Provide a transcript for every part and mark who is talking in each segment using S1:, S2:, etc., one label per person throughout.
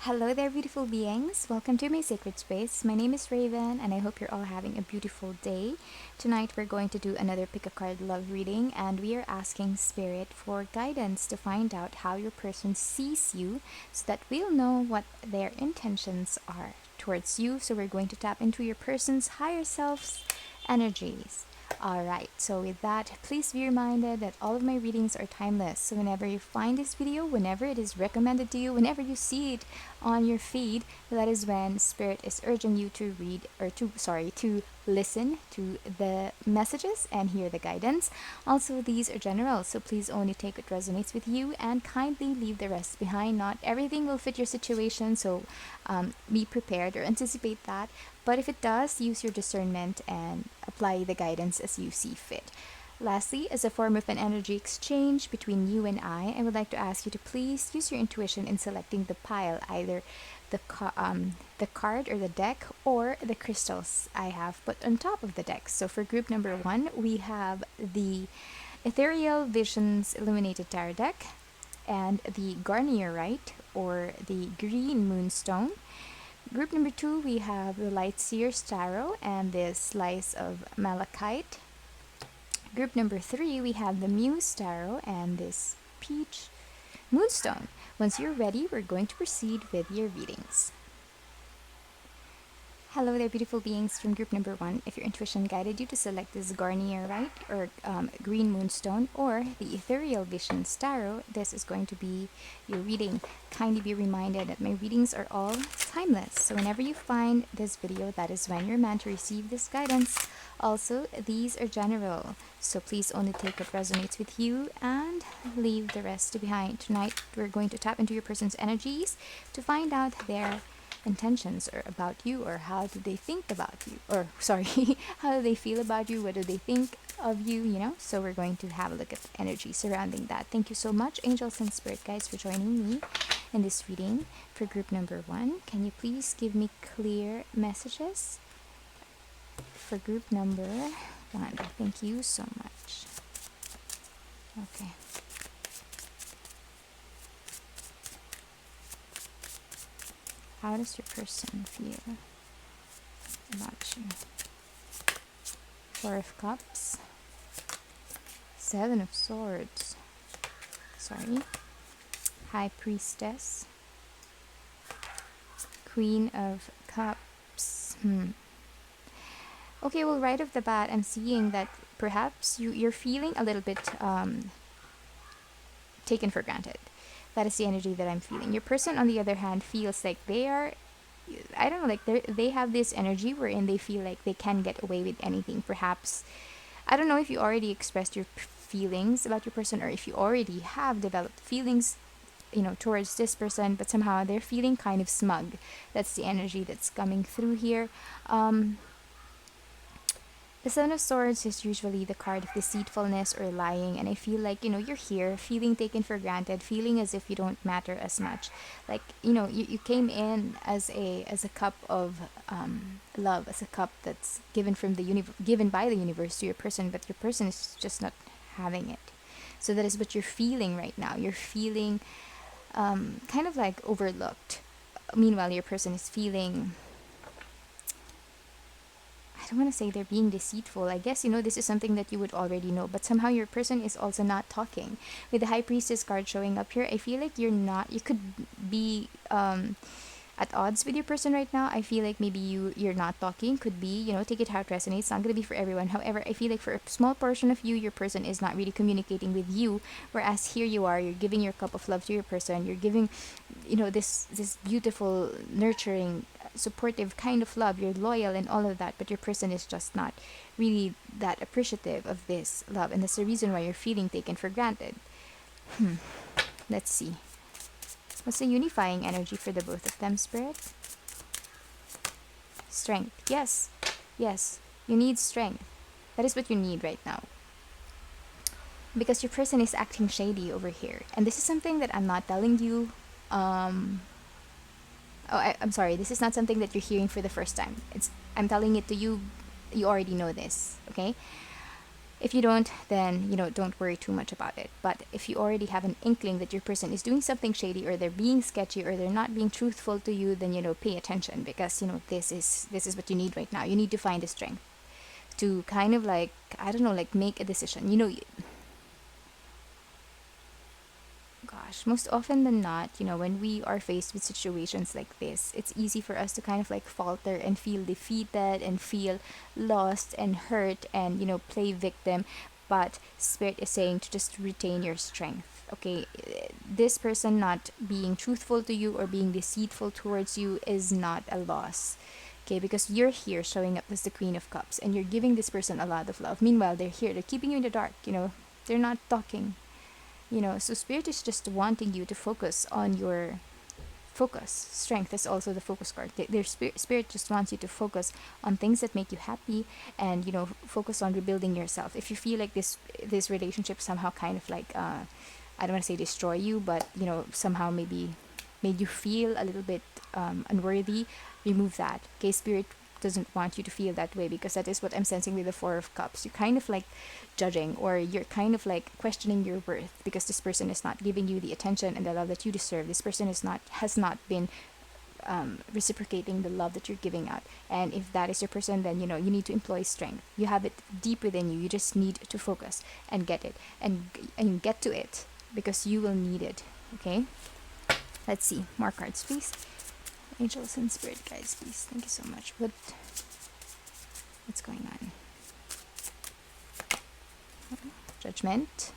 S1: Hello there, beautiful beings. Welcome to my sacred space. My name is Raven, and I hope you're all having a beautiful day. Tonight, we're going to do another pick a card love reading, and we are asking Spirit for guidance to find out how your person sees you so that we'll know what their intentions are towards you. So, we're going to tap into your person's higher self's energies. Alright, so with that, please be reminded that all of my readings are timeless. So whenever you find this video, whenever it is recommended to you, whenever you see it on your feed, that is when Spirit is urging you to to listen to the messages and hear the guidance. Also, these are general, so please only take what resonates with you and kindly leave the rest behind. Not everything will fit your situation, so be prepared or anticipate that. But if it does, use your discernment and apply the guidance as you see fit. Lastly, as a form of an energy exchange between you and I would like to ask you to please use your intuition in selecting the pile, either the card or the deck or the crystals I have put on top of the deck. So for group number 1, we have the Ethereal Visions Illuminated Tarot deck and the Garnierite or the Green Moonstone. Group number 2, we have the Light Seer Tarot and this slice of Malachite. Group number 3, we have the Muse Tarot and this peach Moonstone. Once you're ready, we're going to proceed with your readings. Hello there, beautiful beings from group number 1. If your intuition guided you to select this Garnierite or Green Moonstone or the Ethereal Visions Tarot, this is going to be your reading. Kindly be reminded that my readings are all timeless. So whenever you find this video, that is when you're meant to receive this guidance. Also, these are general, so please only take what resonates with you and leave the rest behind. Tonight, we're going to tap into your person's energies to find out their intentions or about you, or how do they think about you, or sorry, how do they feel about you, what do they think of you, so we're going to have a look at the energy surrounding that. Thank you so much, angels and spirit guides, for joining me in this reading for group number 1. Can you please give me clear messages for group number 1? Thank you so much. Okay. How does your person feel about you? 4 of Cups, 7 of Swords, High Priestess, Queen of Cups. Okay, well, right off the bat, I'm seeing that perhaps you're feeling a little bit taken for granted. That is the energy that I'm feeling. Your person, on the other hand, feels like they are, I don't know, like they have this energy wherein they feel like they can get away with anything. Perhaps, I don't know if you already expressed your feelings about your person, or if you already have developed feelings, towards this person, but somehow they're feeling kind of smug. That's the energy that's coming through here. The Seven of Swords is usually the card of deceitfulness or lying, and I feel like, you're here feeling taken for granted, feeling as if you don't matter as much. Like, you came in as a cup of love, as a cup that's given from given by the universe to your person, but your person is just not having it. So that is what you're feeling right now. You're feeling kind of like overlooked. Meanwhile, your person is feeling, I don't want to say they're being deceitful. I guess, this is something that you would already know, but somehow your person is also not talking. With the High Priestess card showing up here, I feel like you could be at odds with your person right now. I feel like maybe you're not talking. Could be, take it how it resonates. It's not going to be for everyone. However, I feel like for a small portion of you, your person is not really communicating with you, whereas here you are, you're giving your cup of love to your person. You're giving, this beautiful, nurturing, supportive kind of love. You're loyal and all of that, but your person is just not really that appreciative of this love, and that's the reason why you're feeling taken for granted. Let's see. What's the unifying energy for the both of them, Spirit? Strength. Yes. You need strength. That is what you need right now. Because your person is acting shady over here. And this is something that I'm not telling you. I'm sorry. This is not something that you're hearing for the first time. I'm telling it to you. You already know this. Okay? If you don't, then, don't worry too much about it. But if you already have an inkling that your person is doing something shady, or they're being sketchy, or they're not being truthful to you, then, pay attention, because, this is what you need right now. You need to find the strength to kind of like, I don't know, like make a decision. Gosh, most often than not, when we are faced with situations like this, it's easy for us to kind of like falter and feel defeated and feel lost and hurt and, play victim. But Spirit is saying to just retain your strength. Okay, this person not being truthful to you or being deceitful towards you is not a loss. Okay, because you're here showing up as the Queen of Cups and you're giving this person a lot of love. Meanwhile, they're here, they're keeping you in the dark, they're not talking. So Spirit is just wanting you to focus on your focus. Strength is also the focus card. Their spirit just wants you to focus on things that make you happy, and focus on rebuilding yourself. If you feel like this relationship somehow kind of like I don't want to say destroy you, but somehow maybe made you feel a little bit unworthy, remove that. Okay, Spirit doesn't want you to feel that way, because that is what I'm sensing with the Four of Cups. You're kind of like judging, or you're kind of like questioning your worth, because this person is not giving you the attention and the love that you deserve. This person has not been reciprocating the love that you're giving out. And if that is your person, then you need to employ strength. You have it deep within you. You just need to focus and get it, and get to it, because you will need it. Okay, let's see more cards, please. Angels and spirit guides, please. Thank you so much. What's going on? Judgment.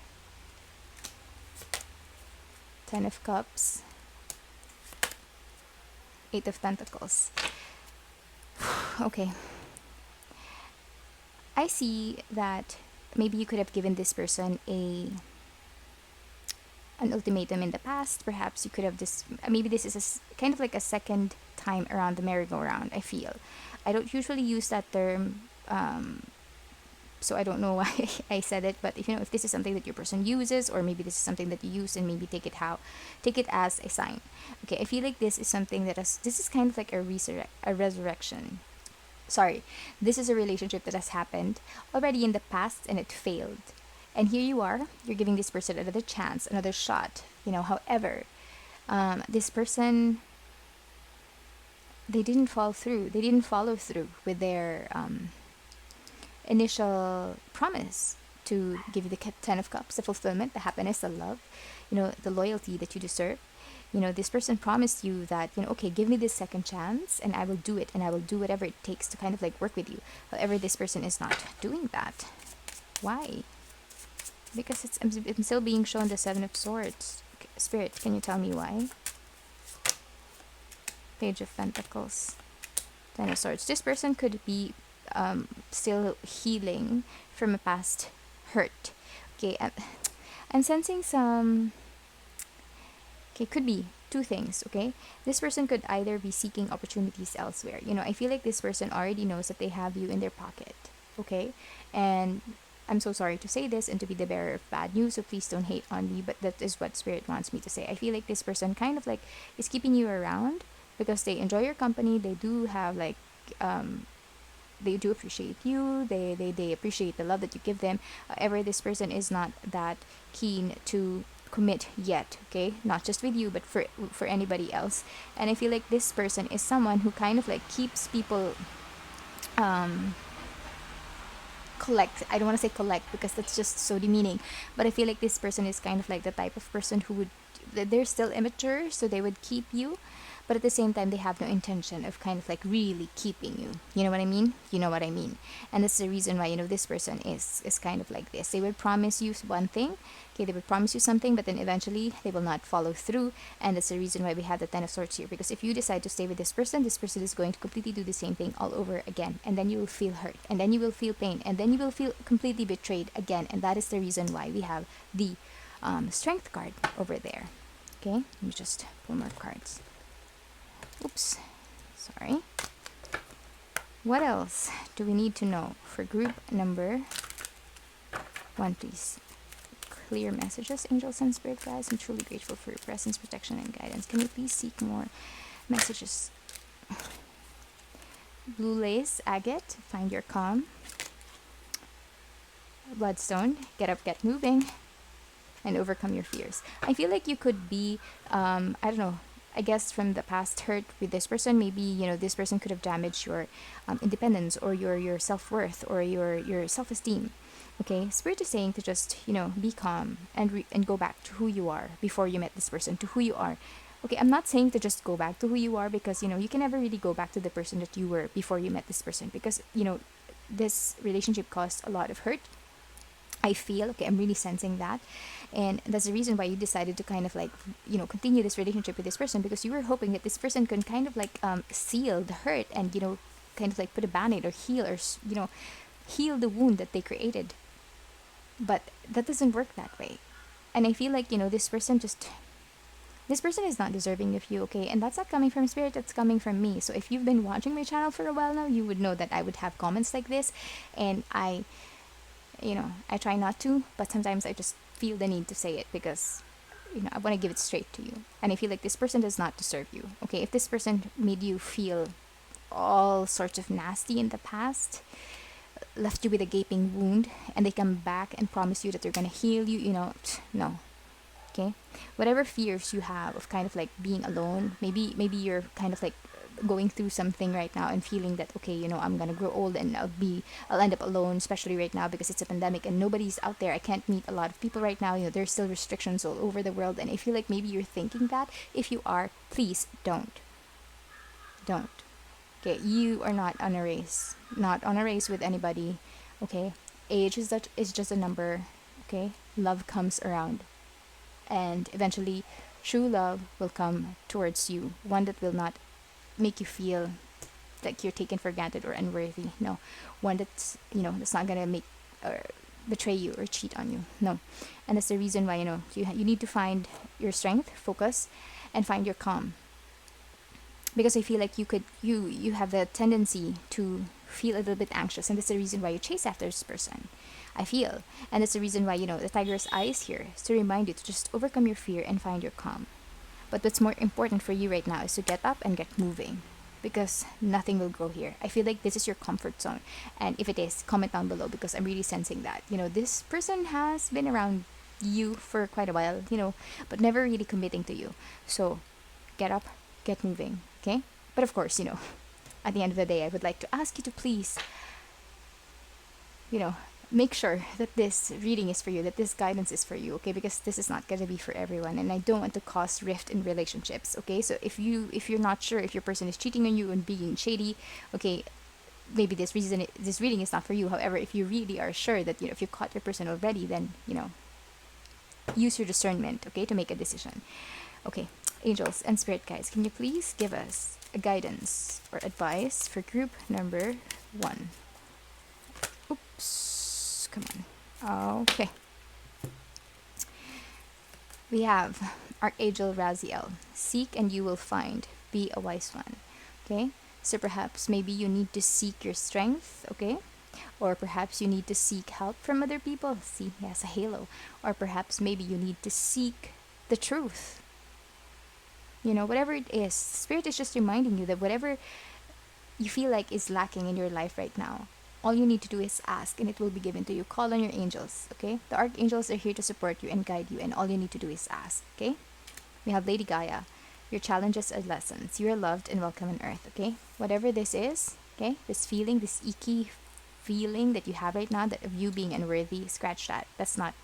S1: Ten of Cups. Eight of Pentacles. Okay. I see that maybe you could have given this person an ultimatum in the past. Perhaps you could have maybe this is kind of like a second time around the merry-go-round. I feel I don't usually use that term, so I don't know why I said it. But if this is something that your person uses, or maybe this is something that you use, and maybe take it as a sign. Okay, I feel like this is something this is kind of like a resurrection. Sorry, this is a relationship that has happened already in the past and it failed. And here you are, you're giving this person another chance, another shot. However, this person, they didn't follow through with their initial promise to give you the Ten of Cups, the fulfillment, the happiness, the love, the loyalty that you deserve. This person promised you that, okay, give me this second chance and I will do it, and I will do whatever it takes to kind of like work with you. However, this person is not doing that. Why? Because I'm still being shown the Seven of Swords. Spirit, can you tell me why? Page of Pentacles. Ten of Swords. This person could be still healing from a past hurt. Okay, I'm sensing some... Okay, could be two things, okay? This person could either be seeking opportunities elsewhere. I feel like this person already knows that they have you in their pocket, okay? And I'm so sorry to say this and to be the bearer of bad news, so please don't hate on me, but that is what Spirit wants me to say. I feel like this person kind of like is keeping you around because they enjoy your company. They do have like they do appreciate you. They appreciate the love that you give them. However, this person is not that keen to commit yet, okay? Not just with you, but for anybody else. And I feel like this person is someone who kind of like keeps people collect. I don't want to say collect because that's just so demeaning, but I feel like this person is kind of like the type of person who would, they're still immature, so they would keep you, but at the same time they have no intention of kind of like really keeping you. You know what I mean? You know what I mean? And that's the reason why this person is kind of like this. They would promise you one thing, okay, they would promise you something, but then eventually they will not follow through. And that's the reason why we have the Ten of Swords here, because if you decide to stay with this person is going to completely do the same thing all over again, and then you will feel hurt, and then you will feel pain, and then you will feel completely betrayed again. And that is the reason why we have the Strength card over there. Okay, let me just pull more cards. Oops, sorry. What else do we need to know for group number 1, please? Clear messages, angels and spirit guides. I'm truly grateful for your presence, protection, and guidance. Can you please seek more messages? Blue lace, agate, find your calm. Bloodstone, get up, get moving, and overcome your fears. I feel like you could be, I don't know, I guess from the past hurt with this person, maybe, this person could have damaged your independence or your self-worth or your self-esteem. Okay, Spirit is saying to just, be calm and go back to who you are before you met this person, to who you are. Okay, I'm not saying to just go back to who you are because, you can never really go back to the person that you were before you met this person because, this relationship caused a lot of hurt. I feel, okay, I'm really sensing that. And that's the reason why you decided to kind of like, continue this relationship with this person because you were hoping that this person can kind of like seal the hurt and, kind of like put a band-aid or heal or, heal the wound that they created. But that doesn't work that way. And I feel like, this person is not deserving of you, okay? And that's not coming from Spirit, that's coming from me. So if you've been watching my channel for a while now, you would know that I would have comments like this. And I try not to, but sometimes I just feel the need to say it because, I want to give it straight to you. And I feel like this person does not deserve you, okay? If this person made you feel all sorts of nasty in the past, left you with a gaping wound, and they come back and promise you that they're going to heal you, no. Okay? Whatever fears you have of kind of like being alone, maybe you're kind of like going through something right now and feeling that, okay, I'm gonna grow old and I'll end up alone, especially right now because it's a pandemic and nobody's out there. I can't meet a lot of people right now. There's still restrictions all over the world, and I feel like maybe you're thinking that. If you are, please don't. Okay, you are not on a race. Not on a race with anybody. Okay, age is just a number. Okay, love comes around, and eventually, true love will come towards you. One that will not make you feel like you're taken for granted or unworthy. No, one that's that's not gonna make or betray you or cheat on you. No, and that's the reason why you need to find your strength, focus, and find your calm. Because I feel like you have the tendency to feel a little bit anxious, and that's the reason why you chase after this person. I feel, and that's the reason why the tiger's eye is here, is to remind you to just overcome your fear and find your calm. But what's more important for you right now is to get up and get moving, because nothing will grow here. I feel like this is your comfort zone, and if it is, comment down below because I'm really sensing that this person has been around you for quite a while, but never really committing to you. So get up, get moving, okay? But of course, at the end of the day, I would like to ask you to please, make sure that this reading is for you, that this guidance is for you, okay? Because this is not going to be for everyone, and I don't want to cause rift in relationships, okay? So if you're not sure if your person is cheating on you and being shady, okay, maybe this reading is not for you. However, if you really are sure that if you caught your person already, then use your discernment, okay, to make a decision. Okay, angels and spirit guides, can you please give us a guidance or advice for group number 1? Oops, come on. Okay. We have Archangel Raziel. Seek and you will find. Be a wise one. Okay? So perhaps maybe you need to seek your strength, okay? Or perhaps you need to seek help from other people. See, yes, a halo. Or perhaps maybe you need to seek the truth. Whatever it is, Spirit is just reminding you that whatever you feel like is lacking in your life right now, all you need to do is ask and it will be given to you. Call on your angels, okay? The archangels are here to support you and guide you, and all you need to do is ask, okay? We have Lady Gaia. Your challenges are lessons. You are loved and welcome on earth, okay? Whatever this is, okay? This feeling, this icky feeling that you have right now, that of you being unworthy, scratch that. That's not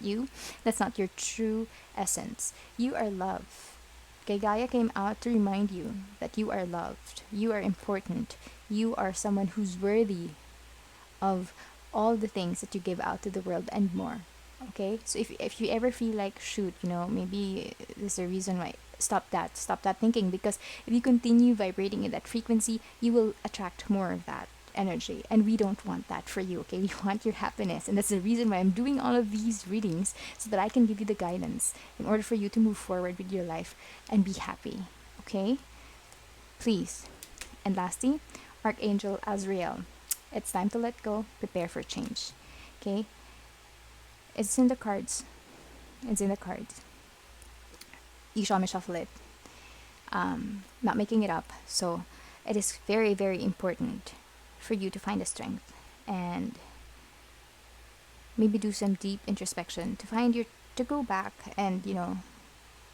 S1: you. That's not your true essence. You are loved. Okay, Gaia came out to remind you that you are loved, you are important, you are someone who's worthy of all the things that you give out to the world and more. Okay, so if you ever feel like, shoot, maybe there's a reason why, stop that thinking, because if you continue vibrating in that frequency, you will attract more of that energy, and we don't want that for you. Okay, we want your happiness, and that's the reason why I'm doing all of these readings, so that I can give you the guidance in order for you to move forward with your life and be happy. Okay, please. And lastly, Archangel Azrael, it's time to let go, prepare for change. Okay, it's in the cards. You saw me shuffle it, not making it up. So it is very, very important for you to find the strength and, maybe do some deep introspection to find to go back and,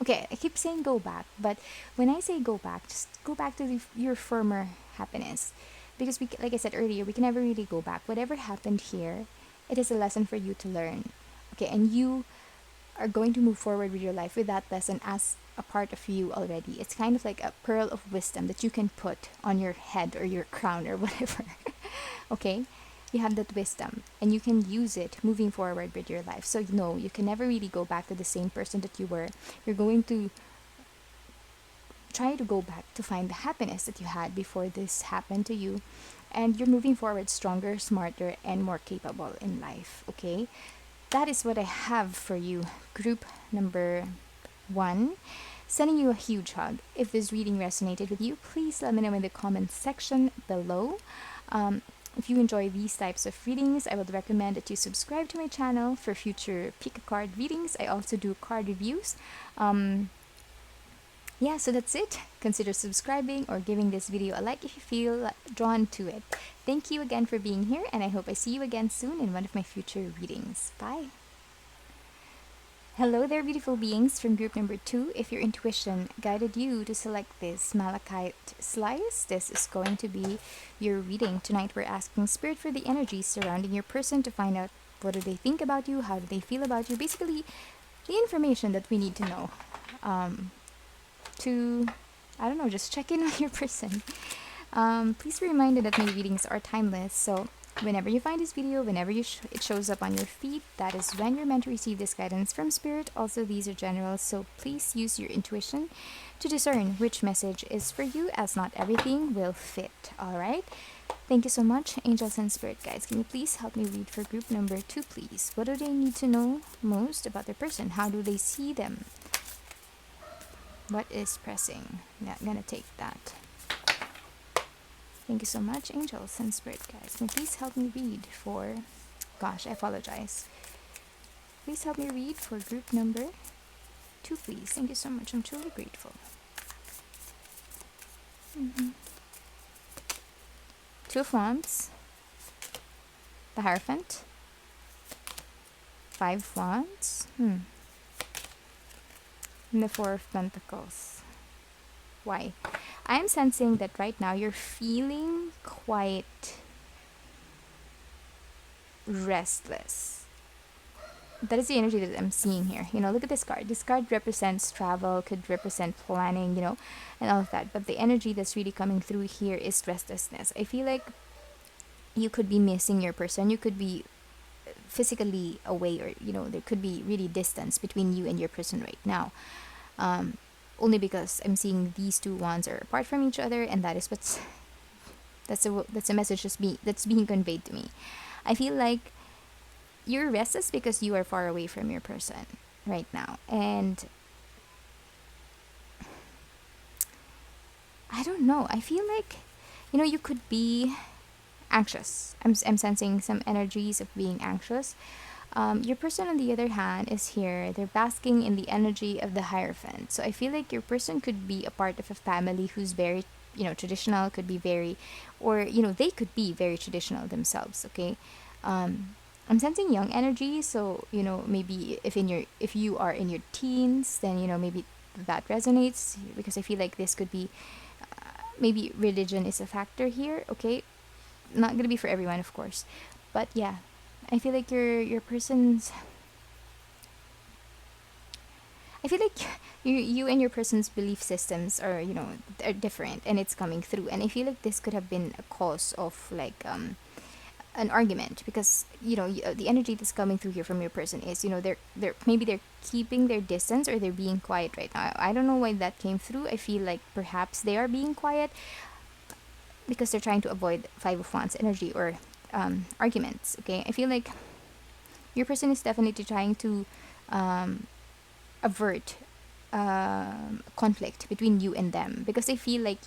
S1: okay, I keep saying go back, but when I say go back, just go back to your former happiness. Because like I said earlier, we can never really go back. Whatever happened here, it is a lesson for you to learn. Okay, and you are going to move forward with your life with that lesson as a part of you already. It's kind of like a pearl of wisdom that you can put on your head or your crown or whatever. Okay? You have that wisdom and you can use it moving forward with your life. So, no, you can never really go back to the same person that you were. You're going to try to go back to find the happiness that you had before this happened to you. And you're moving forward stronger, smarter, and more capable in life. Okay? That is what I have for you, group number 1. Sending you a huge hug. If this reading resonated with you, please let me know in the comments section below. If you enjoy these types of readings, I would recommend that you subscribe to my channel for future pick a card readings. I also do card reviews. Yeah, so that's it. Consider subscribing or giving this video a like if you feel drawn to it. Thank you again for being here, and I hope I see you again soon in one of my future readings. Bye! Hello there, beautiful beings from group number 2. If your intuition guided you to select this Malachite slice, this is going to be your reading. Tonight we're asking Spirit for the energies surrounding your person to find out what do they think about you, how do they feel about you, basically the information that we need to know. To, I don't know, just check in on your person. Please be reminded that my readings are timeless, so whenever you find this video, whenever it shows up on your feed, that is when you're meant to receive this guidance from Spirit. Also, these are general, so please use your intuition to discern which message is for you, as not everything will fit. Alright? Thank you so much, angels and spirit guides. Can you please help me read for group number 2, please? What do they need to know most about their person? How do they see them? What is pressing? Not gonna take that. Thank you so much, angels and spirit guides. Can you please help me read for... Gosh, I apologize. Please help me read for group number 2, please. Thank you so much. I'm truly grateful. 2 of Wands. The Hierophant. 5 of Wands. And the 4 of Pentacles. Why? I'm sensing that right now you're feeling quite restless. That is the energy that I'm seeing here. Look at this card. This card represents travel, could represent planning, and all of that. But the energy that's really coming through here is restlessness. I feel like you could be missing your person. You could be physically away, or there could be really distance between you and your person right now, only because I'm seeing these 2 wands are apart from each other, and that's a message that's being conveyed to me. I feel like you're restless because you are far away from your person right now, and I don't know, I feel like you could be anxious. I'm sensing some energies of being anxious. Your person, on the other hand, is here. They're basking in the energy of the Hierophant. So I feel like your person could be a part of a family who's very, traditional, could be very, or, they could be very traditional themselves, okay? I'm sensing young energy, so, maybe if you are in your teens, then, maybe that resonates, because I feel like this could be, maybe religion is a factor here, okay? Not gonna be for everyone, of course, but yeah, I feel like your person's... I feel like you and your person's belief systems are different, and it's coming through. And I feel like this could have been a cause of like an argument, because the energy that's coming through here from your person is they're keeping their distance, or they're being quiet right now. I don't know why that came through. I feel like perhaps they are being quiet because they're trying to avoid 5 of Wands energy, or arguments. Okay, I feel like your person is definitely trying to avert conflict between you and them, because they feel like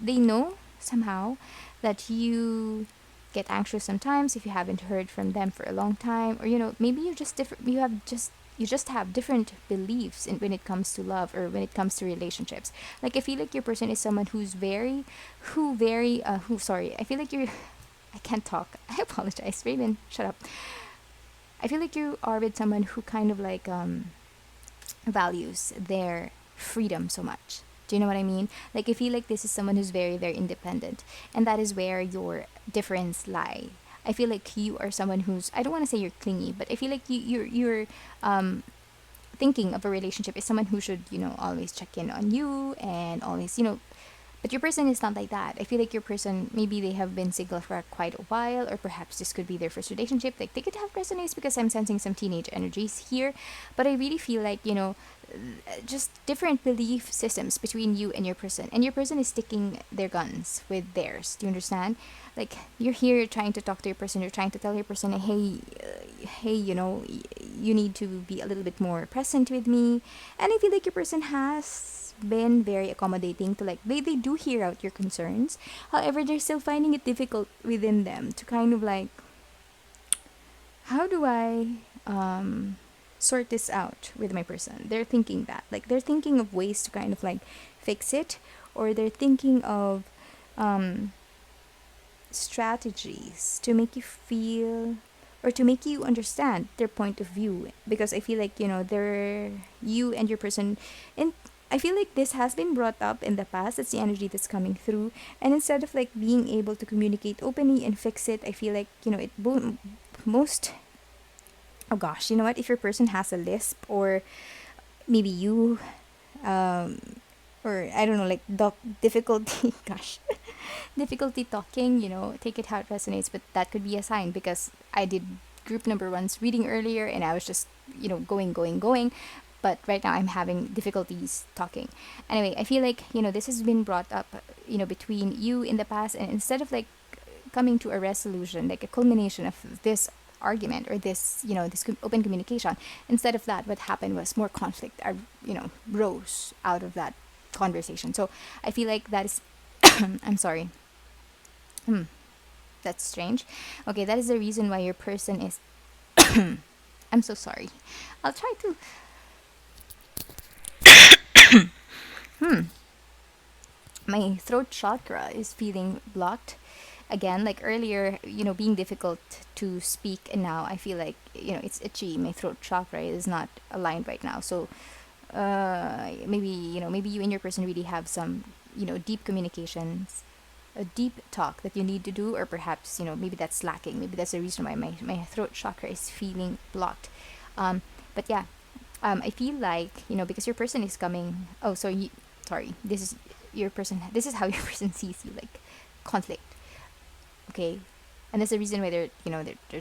S1: they know somehow that you get anxious sometimes if you haven't heard from them for a long time, or maybe you're just different. You just have different beliefs when it comes to love, or when it comes to relationships. Like, I feel like your person is someone I feel like I can't talk. I apologize, Raven, shut up. I feel like you are with someone who kind of like values their freedom so much. Do you know what I mean? Like, I feel like this is someone who's very, very independent, and that is where your difference lie. I feel like you are someone who's, I don't want to say you're clingy, but I feel like you're thinking of a relationship as someone who should, always check in on you and always, but your person is not like that. I feel like your person, maybe they have been single for quite a while, or perhaps this could be their first relationship. Like, they could have resonates because I'm sensing some teenage energies here. But I really feel like, just different belief systems between you and your person. And your person is sticking their guns with theirs. Do you understand? Like, you're here trying to talk to your person. You're trying to tell your person, hey, you need to be a little bit more present with me. And I feel like your person has been very accommodating to, like, they do hear out your concerns. However, they're still finding it difficult within them to kind of like, how do I sort this out with my person? They're thinking that, like, they're thinking of ways to kind of like fix it, or they're thinking of strategies to make you feel, or to make you understand their point of view. Because I feel like, they're, you and your person, and I feel like this has been brought up in the past. That's the energy that's coming through. And instead of like being able to communicate openly and fix it, I feel like, most, oh gosh, you know what? If your person has a lisp, or maybe you, um, or I don't know, like difficulty, gosh, difficulty talking, take it how it resonates. But that could be a sign, because I did group number one's reading earlier, and I was just, going. But right now I'm having difficulties talking. Anyway, I feel like, this has been brought up, between you in the past, and instead of like coming to a resolution, like a culmination of this argument, or this, this open communication, instead of that, what happened was more conflict, rose out of that conversation. So I feel like that is, I'm sorry. That's strange. Okay, that is the reason why your person is, I'm so sorry. I'll try to, my throat chakra is feeling blocked again, like earlier, being difficult to speak, and now I feel like, it's itchy. My throat chakra is not aligned right now. So maybe, maybe you and your person really have some, deep communications, a deep talk that you need to do, or perhaps, maybe that's lacking. Maybe that's the reason why my throat chakra is feeling blocked. But yeah, I feel like, because your person is coming, oh, so you, sorry, this is your person, this is how your person sees you, like conflict. Okay, and that's the reason why they're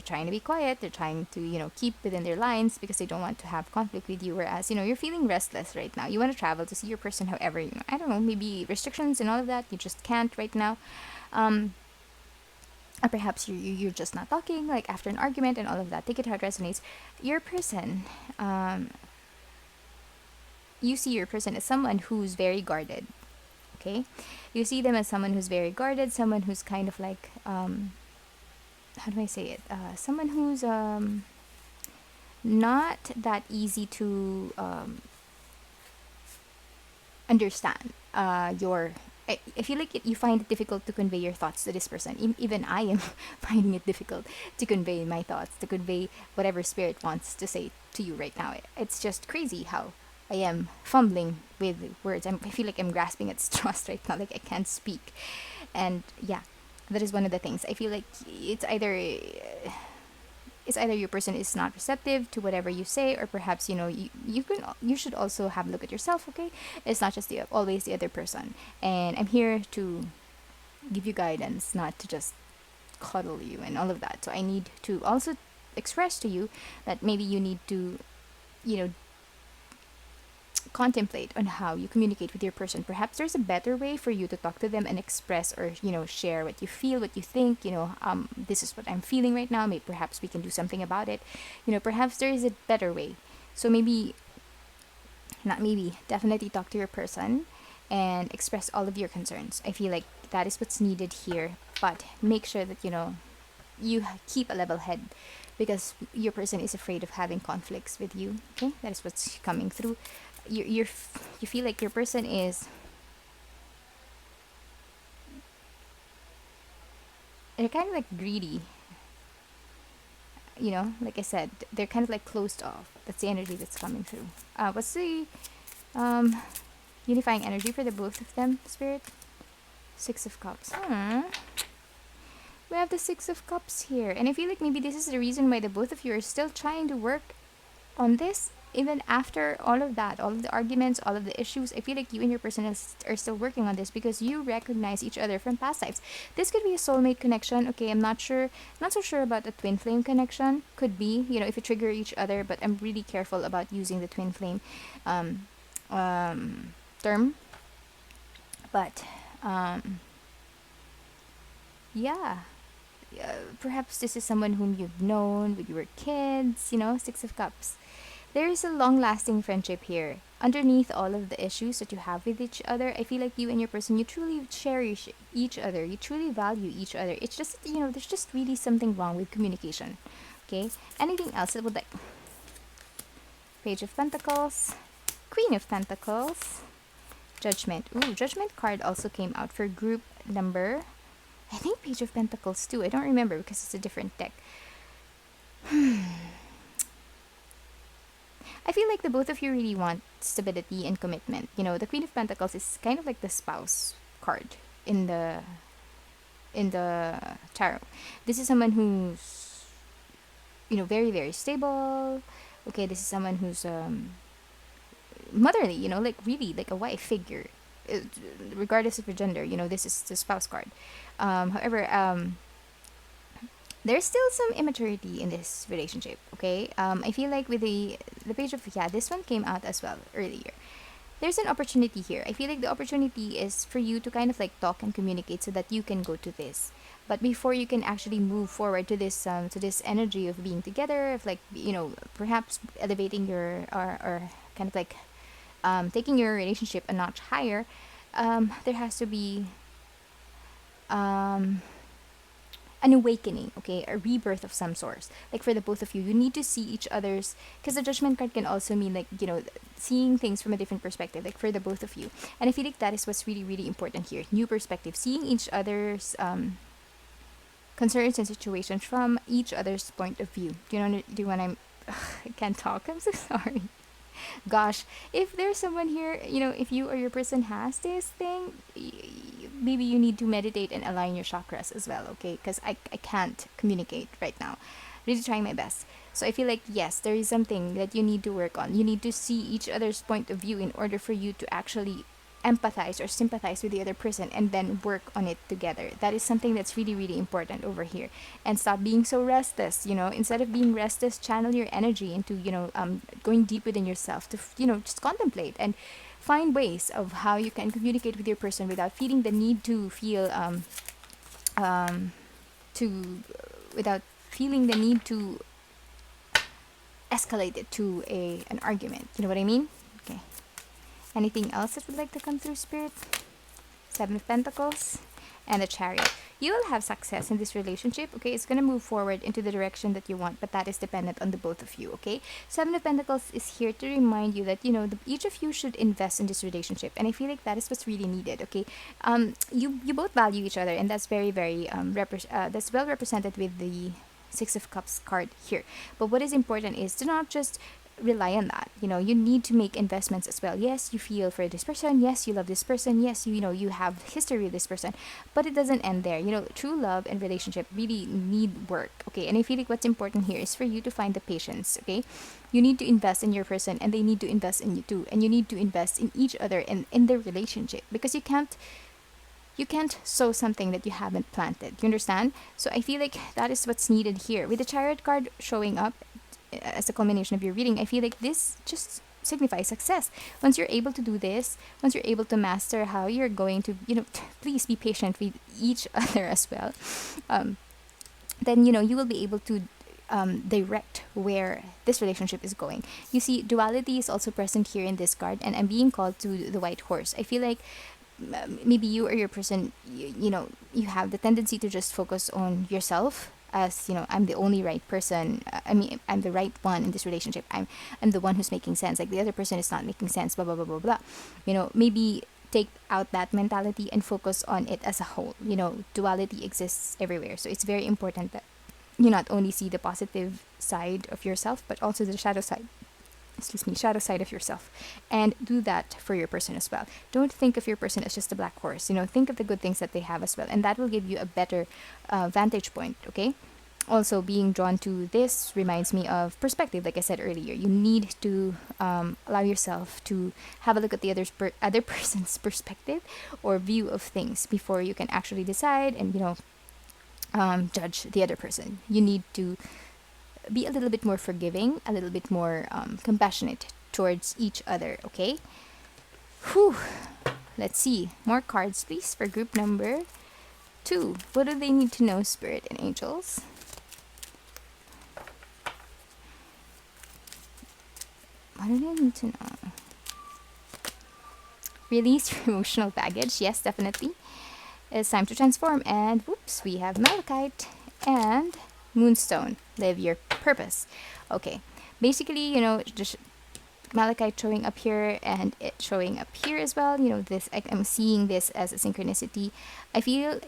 S1: trying to be quiet. They're trying to, keep within their lines, because they don't want to have conflict with you. Whereas, you're feeling restless right now. You want to travel to see your person. However, I don't know, maybe restrictions and all of that, you just can't right now. Or perhaps you're just not talking, like after an argument and all of that. Take it how it resonates. Your person, you see your person as someone who's very guarded. Okay, you see them as someone who's very guarded, someone who's kind of like, how do I say it? Someone who's not that easy to understand your. I feel like you find it difficult to convey your thoughts to this person. Even I am finding it difficult to convey my thoughts, to convey whatever spirit wants to say to you right now. It's just crazy how I am fumbling with words. I feel like I'm grasping at straws right now, like I can't speak. And yeah, that is one of the things. I feel like it's either your person is not receptive to whatever you say, or perhaps, you should also have a look at yourself. Okay, it's not just always the other person. And I'm here to give you guidance, not to just cuddle you and all of that. So I need to also express to you that maybe you need to, you know contemplate on how you communicate with your person. Perhaps there's a better way for you to talk to them and express, or share what you feel, what you think. This is what I'm feeling right now. Maybe perhaps we can do something about it. Perhaps there is a better way. So maybe, not maybe, definitely talk to your person and express all of your concerns. I feel like that is what's needed here. But make sure that you keep a level head, because your person is afraid of having conflicts with you. Okay, that is what's coming through. You feel like your person is, they're kind of like greedy. like I said, they're kind of like closed off. That's the energy that's coming through. What's the um, unifying energy for the both of them, Spirit? Six of Cups. We have the Six of Cups here. And I feel like maybe this is the reason why the both of you are still trying to work on this, even after all of that, all of the arguments, all of the issues. I feel like you and your person are still working on this because you recognize each other from past lives. This could be a soulmate connection. Okay, I'm not so sure about the twin flame connection. Could be, if you trigger each other, but I'm really careful about using the twin flame um, term. But yeah. Perhaps this is someone whom you've known when you were kids, Six of Cups. There is a long lasting friendship here. Underneath all of the issues that you have with each other, I feel like you and your person, you truly cherish each other. You truly value each other. It's just, there's just really something wrong with communication. Okay? Anything else that would like? Page of Pentacles, Queen of Pentacles, Judgment. Ooh, Judgment card also came out for group number, I think Page of Pentacles too. I don't remember because it's a different deck. I feel like the both of you really want stability and commitment. The Queen of Pentacles is kind of like the spouse card in the tarot. This is someone who's very, very stable. Okay, this is someone who's motherly, like really like a wife figure. Regardless of your gender, this is the spouse card. However, there's still some immaturity in this relationship. Okay, I feel like with the page of this one came out as well earlier. There's an opportunity here. I feel like the opportunity is for you to kind of like talk and communicate so that you can go to this. But before you can actually move forward to this energy of being together, of like perhaps elevating your or kind of like taking your relationship a notch higher, there has to be an awakening, okay, a rebirth of some sort. Like for the both of you, you need to see each other's, because the Judgment card can also mean like seeing things from a different perspective. Like for the both of you, and I feel like that is what's really, really important here. New perspective, seeing each other's concerns and situations from each other's point of view. Do you want I can't talk. I'm so sorry. Gosh, if there's someone here, if you or your person has this thing, maybe you need to meditate and align your chakras as well, okay? Because I can't communicate right now. Really trying my best. So I feel like, yes, there is something that you need to work on. You need to see each other's point of view in order for you to actually empathize or sympathize with the other person and then work on it together. That is something that's really, really important over here. And stop being so restless. Instead of being restless, channel your energy into going deep within yourself to just contemplate and find ways of how you can communicate with your person without feeling the need to feel without feeling the need to escalate it to an argument. You know what I mean? Okay. Anything else that would like to come through, Spirit? Seven of Pentacles and the Chariot. You will have success in this relationship, okay? It's going to move forward into the direction that you want, but that is dependent on the both of you, okay? Seven of Pentacles is here to remind you that, each of you should invest in this relationship, and I feel like that is what's really needed, okay? You both value each other, and that's very, very, that's well represented with the Six of Cups card here. But what is important is to not just rely on that. You need to make investments as well. Yes, you feel for this person. Yes, you love this person. Yes, you have history with this person, but it doesn't end there. True love and relationship really need work, okay? And I feel like what's important here is for you to find the patience, okay? You need to invest in your person, and they need to invest in you too, and you need to invest in each other and in their relationship, because you can't sow something that you haven't planted. You understand? So I feel like that is what's needed here. With the Chariot card showing up as a culmination of your reading, I feel like this just signifies success. Once you're able to do this, once you're able to master how you're going to, please be patient with each other as well, then, you will be able to direct where this relationship is going. You see, duality is also present here in this card, and I'm being called to the white horse. I feel like maybe you or your person, you have the tendency to just focus on yourself, as I'm the only right person. I'm the right one in this relationship. I'm the one who's making sense. Like the other person is not making sense. Blah blah blah blah blah. Maybe take out that mentality and focus on it as a whole. Duality exists everywhere, so it's very important that you not only see the positive side of yourself, but also the shadow side. Excuse me, shadow side of yourself, and do that for your person as well. Don't think of your person as just a black horse. Think of the good things that they have as well, and that will give you a better vantage point. Okay. Also, being drawn to this reminds me of perspective. Like I said earlier, you need to allow yourself to have a look at the other person's perspective or view of things before you can actually decide and judge the other person. You need to be a little bit more forgiving, a little bit more compassionate towards each other. Okay. Whew. Let's see more cards, please, for group number 2. What do they need to know, Spirit and Angels? What do they need to know? Release your emotional baggage. Yes, definitely. It's time to transform. And whoops, we have Malachite and Moonstone. Live your purpose. Okay. Basically, just Malachite showing up here and it showing up here as well. This I'm seeing this as a synchronicity. I feel,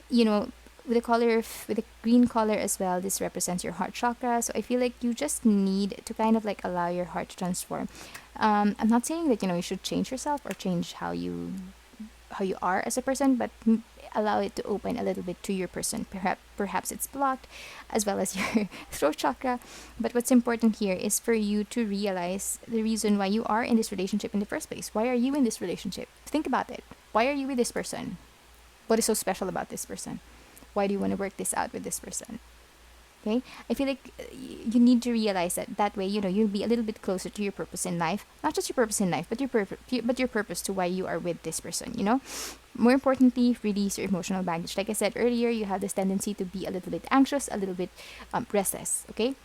S1: with the green color as well, this represents your heart chakra. So I feel like you just need to kind of like allow your heart to transform. I'm not saying that you should change yourself or change how you are as a person, but allow it to open a little bit to your person. Perhaps it's blocked, as well as your throat chakra. But what's important here is for you to realize the reason why you are in this relationship in the first place. Why are you in this relationship? Think about it. Why are you with this person? What is so special about this person? Why do you want to work this out with this person? Okay, I feel like you need to realize that way, you'll be a little bit closer to your purpose in life. Not just your purpose in life, but your purpose to why you are with this person. More importantly, release your emotional baggage. Like I said earlier, you have this tendency to be a little bit anxious, a little bit restless. Okay,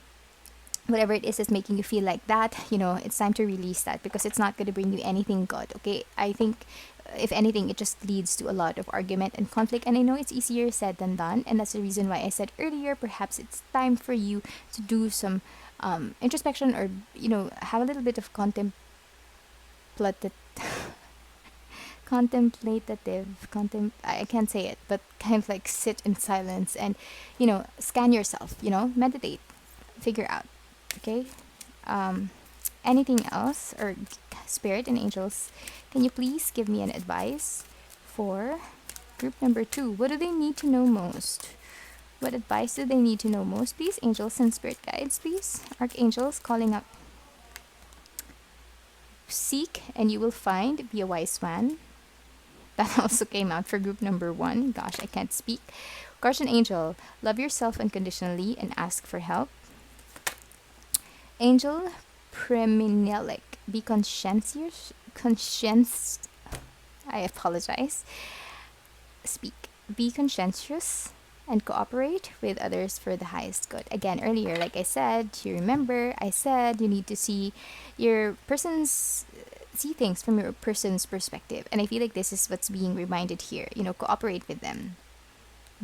S1: whatever it is that's making you feel like that, it's time to release that, because it's not going to bring you anything good. Okay, I think if anything, it just leads to a lot of argument and conflict. And I know it's easier said than done, and that's the reason why I said earlier, perhaps it's time for you to do some introspection, or have a little bit of contemplative I can't say it, but kind of like sit in silence and scan yourself, meditate, figure out. Okay. Anything else, or Spirit and Angels, can you please give me an advice for group number 2? What do they need to know most? What advice do they need to know most, please? Angels and Spirit guides, please. Archangels calling up. Seek and you will find. Be a wise one. That also came out for group number 1. Gosh, I can't speak. Guardian Angel, love yourself unconditionally and ask for help. Angel Preminelic, be I apologize. Speak. Be conscientious and cooperate with others for the highest good. Again, earlier, like I said, you remember, I said you need to see things from your person's perspective. And I feel like this is what's being reminded here. Cooperate with them.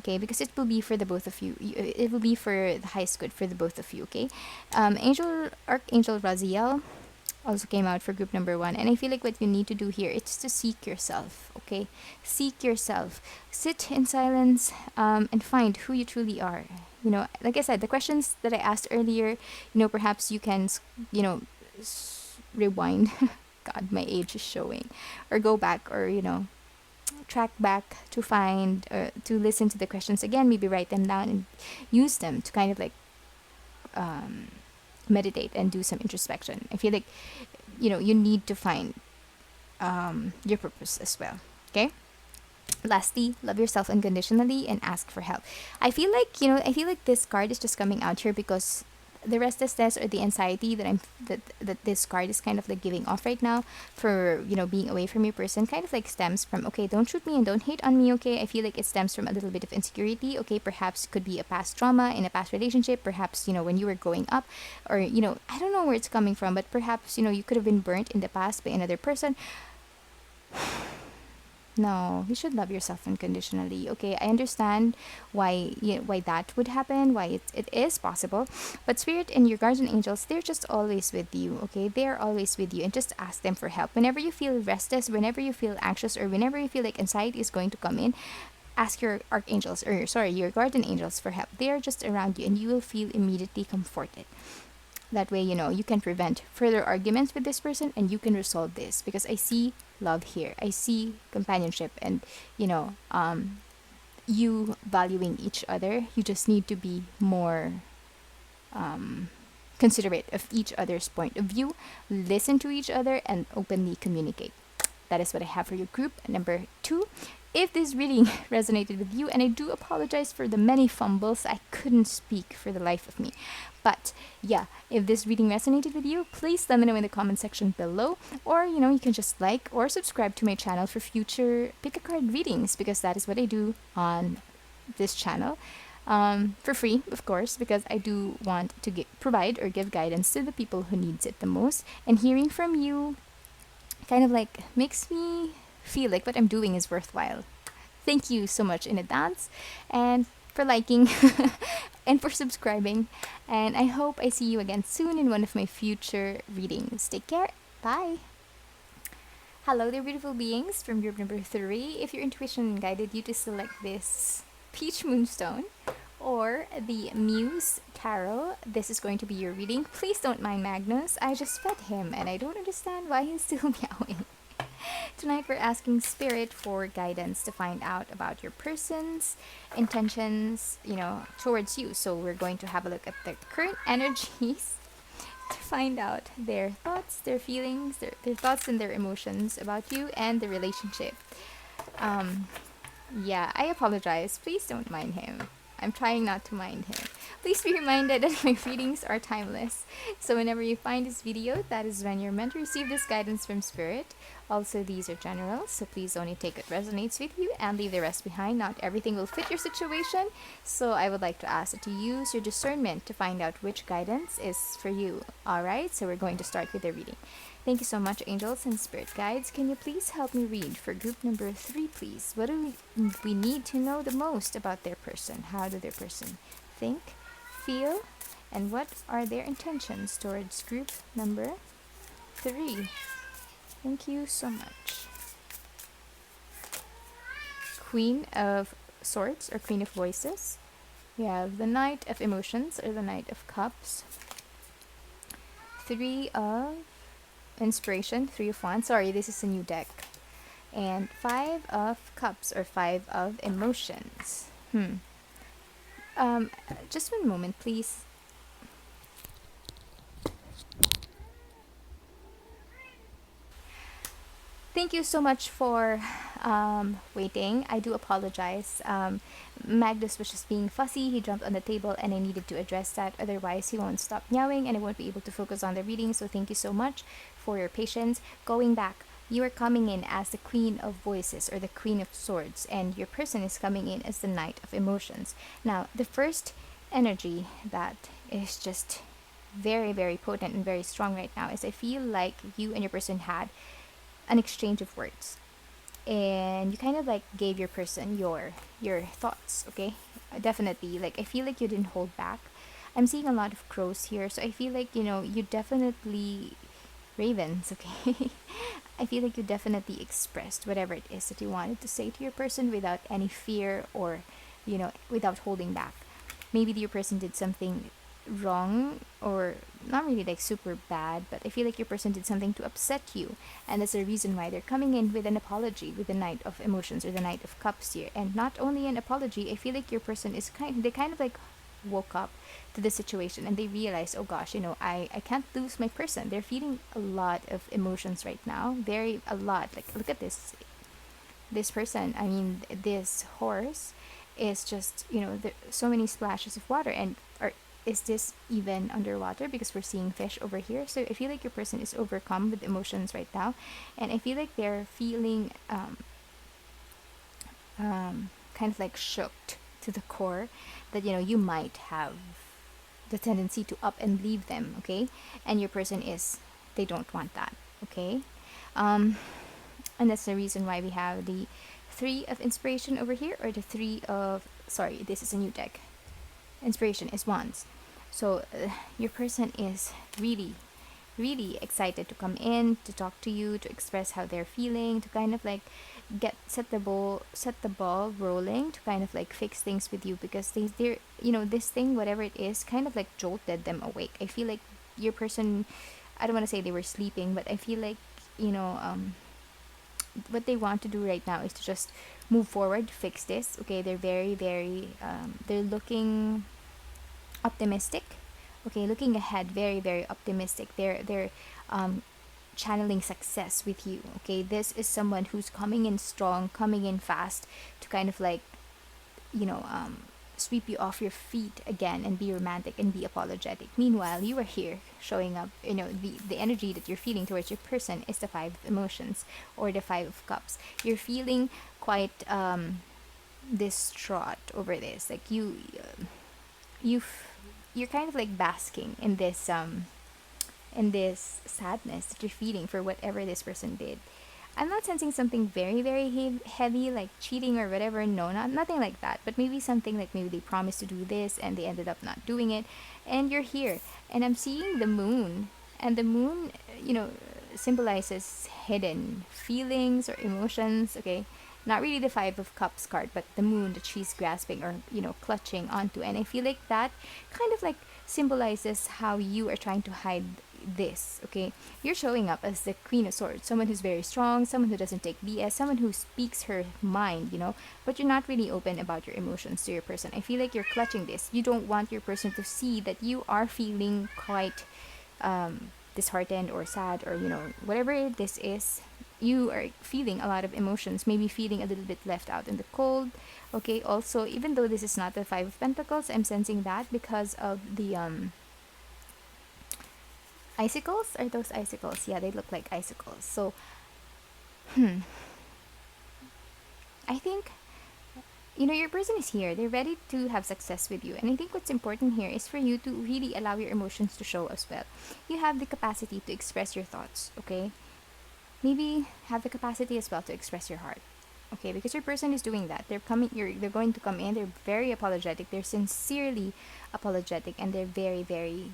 S1: Okay, because it will be for the both of you. It will be for the highest good for the both of you. Okay, Archangel Raziel also came out for group number 1, and I feel like what you need to do here is to seek yourself. Okay, seek yourself. Sit in silence and find who you truly are. Like I said, the questions that I asked earlier. Perhaps you can rewind. God, my age is showing, or go back, or track back to find, to listen to the questions again, maybe write them down and use them to kind of like meditate and do some introspection. I feel like you need to find your purpose as well. Okay, lastly, love yourself unconditionally and ask for help. I feel like this card is just coming out here because the restlessness or the anxiety that this card is kind of like giving off right now for being away from your person, kind of like stems from, okay, don't shoot me and don't hate on me. Okay, I feel like it stems from a little bit of insecurity. Okay, perhaps it could be a past trauma in a past relationship, perhaps when you were growing up, or I don't know where it's coming from, but perhaps you could have been burnt in the past by another person. No, you should love yourself unconditionally. Okay, I understand why that would happen, why it is possible. But Spirit and your guardian angels, they're just always with you. Okay, they're always with you, and just ask them for help whenever you feel restless, whenever you feel anxious, or whenever you feel like anxiety is going to come in. ask your archangels, or sorry, your guardian angels for help. They are just around you and you will feel immediately comforted. That way, you can prevent further arguments with this person and you can resolve this, because I see love here. I see companionship and, you valuing each other. You just need to be more considerate of each other's point of view, listen to each other, and openly communicate. That is what I have for your group number 2. If this reading resonated with you, and I do apologize for the many fumbles, I couldn't speak for the life of me. But yeah, if this reading resonated with you, please let me know in the comment section below. Or, you can just like or subscribe to my channel for future pick a card readings, because that is what I do on this channel. For free, of course, because I do want to provide or give guidance to the people who needs it the most. And hearing from you kind of like makes me feel like what I'm doing is worthwhile. Thank you so much in advance, and for liking and for subscribing. And I hope I see you again soon in one of my future readings. Take care. Bye. Hello there, beautiful beings from group number 3. If your intuition guided you to select this Peach Moonstone or the Muse Tarot, this is going to be your reading. Please don't mind Magnus. I just fed him and I don't understand why he's still meowing. Tonight we're asking Spirit for guidance to find out about your person's intentions, towards you. So we're going to have a look at the current energies to find out their thoughts, their feelings, their thoughts and their emotions about you and the relationship. Yeah, I apologize. Please don't mind him. I'm trying not to mind him. Please be reminded that my readings are timeless. So whenever you find this video, that is when you're meant to receive this guidance from Spirit. Also, these are general, so please only take what resonates with you and leave the rest behind. Not everything will fit your situation, so I would like to ask that you use your discernment to find out which guidance is for you. Alright, so we're going to start with the reading. Thank you so much, angels and spirit guides. Can you please help me read for group number 3, please? What do we need to know the most about their person? How do their person think, feel, and what are their intentions towards group number 3? Thank you so much. Queen of Swords or Queen of Voices. We have the Knight of Emotions or the Knight of Cups. 3 of Inspiration, 3 of Wands. Sorry, this is a new deck. And 5 of Cups or 5 of Emotions. Just one moment, please. Thank you so much for waiting. I do apologize. Magnus was just being fussy. He jumped on the table and I needed to address that. Otherwise, he won't stop meowing and I won't be able to focus on the reading. So thank you so much for your patience. Going back, you are coming in as the Queen of Voices or the Queen of Swords, and your person is coming in as the Knight of Emotions. Now, the first energy that is just very, very potent and very strong right now is I feel like you and your person had an exchange of words, and you kind of like gave your person your thoughts. Okay, definitely, like I feel like you didn't hold back. I'm seeing a lot of crows here, so I feel like you definitely ravens. Okay. I feel like you definitely expressed whatever it is that you wanted to say to your person without any fear or without holding back. Maybe your person did something wrong, or not really like super bad, but I feel like your person did something to upset you, and that's the reason why they're coming in with an apology with the Knight of Emotions or the Knight of Cups here. And not only an apology, I feel like your person is they kind of like woke up to the situation and they realize, oh gosh, I can't lose my person. They're feeling a lot of emotions right now, a lot. Like, look at this person. I mean, this horse is just so many splashes of water. And is this even underwater? Because we're seeing fish over here. So I feel like your person is overcome with emotions right now, and I feel like they're feeling kind of like shook to the core that you might have the tendency to up and leave them. Okay, and your person they don't want that. Okay, and that's the reason why we have the 3 of Inspiration over here, or the 3 of, sorry, this is a new deck. Inspiration is Wands. So your person is really, really excited to come in, to talk to you, to express how they're feeling, to kind of like set the ball rolling to kind of like fix things with you, because they're, you know, this thing, whatever it is, kind of like jolted them awake. I feel like your person, I don't want to say they were sleeping, but I feel like, you know, what they want to do right now is to just move forward, fix this. Okay, they're very they're looking optimistic. Okay, looking ahead, very optimistic. They're um channeling success with you. Okay, this is someone who's coming in strong, coming in fast to kind of like, you know, sweep you off your feet again and be romantic and be apologetic. Meanwhile, you are here showing up, you know, the energy that you're feeling towards your person is the five of emotions, or the five of cups. You're feeling quite distraught over this. Like you're kind of like basking in this sadness that you're feeling for whatever this person did. I'm not sensing something very heavy like cheating or whatever. No, nothing like that. But maybe something like, maybe they promised to do this and they ended up not doing it, and you're here. And I'm seeing the moon, and the moon, you know, symbolizes hidden feelings or emotions. Okay, not really the five of cups card, but the moon that she's grasping, or, you know, clutching onto. And I feel like that kind of like symbolizes how you are trying to hide this. Okay, you're showing up as the Queen of Swords, someone who's very strong, someone who doesn't take BS, someone who speaks her mind, you know, but you're not really open about your emotions to your person. I feel like you're clutching this. You don't want your person to see that you are feeling quite disheartened or sad, or, you know, whatever this is. You are feeling a lot of emotions, maybe feeling a little bit left out in the cold. Okay, also, even though this is not the Five of Pentacles, I'm sensing that because of the icicles. Are those icicles? Yeah, they look like icicles. So I think, you know, your person is here. They're ready to have success with you. And I think what's important here is for you to really allow your emotions to show as well. You have the capacity to express your thoughts, okay? Maybe have the capacity as well to express your heart. Okay, because your person is doing that. They're going to come in. They're very apologetic. They're sincerely apologetic, and they're very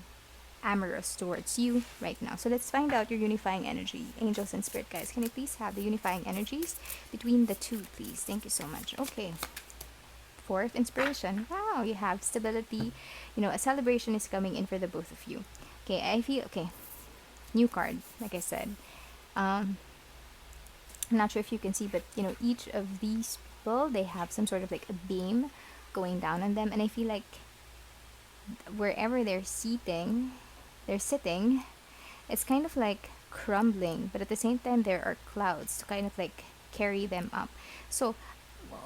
S1: amorous towards you right now. So let's find out your unifying energy. Angels and spirit guys, can you please have the unifying energies between the two, please? Thank you so much. Okay. Four of inspiration. Wow, you have stability. You know, a celebration is coming in for the both of you. Okay, I feel okay. New card, like I said. I'm not sure if you can see, but, you know, each of these people, they have some sort of like a beam going down on them, and I feel like wherever they're sitting, it's kind of like crumbling, but at the same time there are clouds to kind of like carry them up. So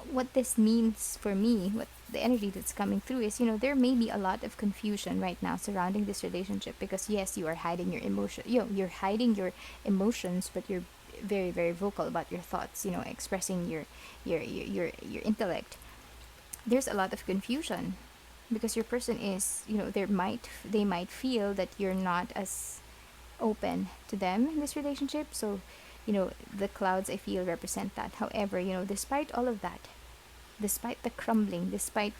S1: what this means for me, what the energy that's coming through is, you know, there may be a lot of confusion right now surrounding this relationship, because yes, you are hiding your emotion, you're hiding your emotions, but you're very vocal about your thoughts, you know, expressing your intellect. There's a lot of confusion because your person is, you know, they might feel that you're not as open to them in this relationship. So, you know, the clouds, I feel, represent that. However, you know, despite all of that, despite the crumbling, despite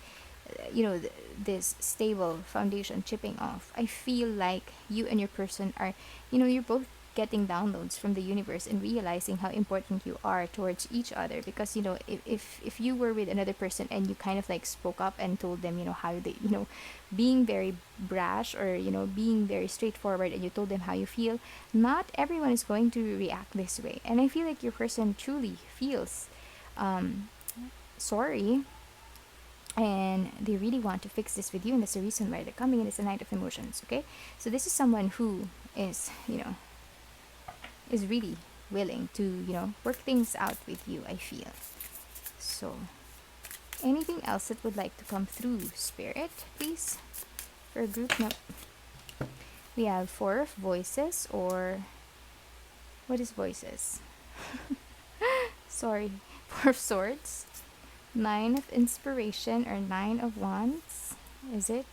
S1: you know, this stable foundation chipping off, I feel like you and your person are, you know, you're both getting downloads from the universe and realizing how important you are towards each other. Because, you know, if you were with another person and you kind of like spoke up and told them, you know, how they, you know, being very brash, or, you know, being very straightforward, and you told them how you feel, not everyone is going to react this way. And I feel like your person truly feels sorry, and they really want to fix this with you, and that's the reason why they're coming in. It's a Knight of Emotions. Okay, so this is someone who is, you know, is really willing to, you know, work things out with you, I feel. So anything else that would like to come through, spirit, please, for a group? No, we have Four of Voices, or what is voices? Sorry. Four of Swords, Nine of Inspiration, or Nine of Wands, is it?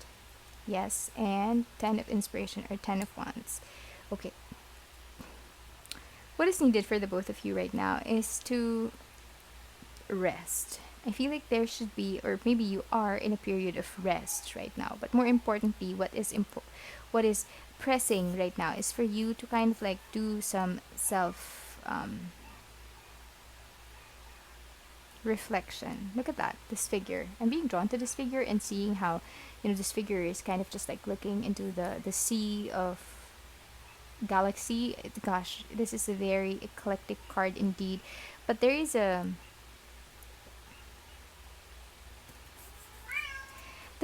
S1: Yes, and Ten of Inspiration, or Ten of Wands. Okay, what is needed for the both of you right now is to rest. I feel like there should be, or maybe you are in a period of rest right now, but more importantly, what is pressing right now is for you to kind of like do some self reflection. Look at that, this figure. I'm being drawn to this figure and seeing how, this figure is kind of just like looking into the sea of galaxy. Gosh, this is a very eclectic card indeed. But there is the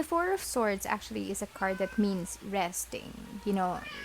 S1: Four of Swords actually is a card that means resting,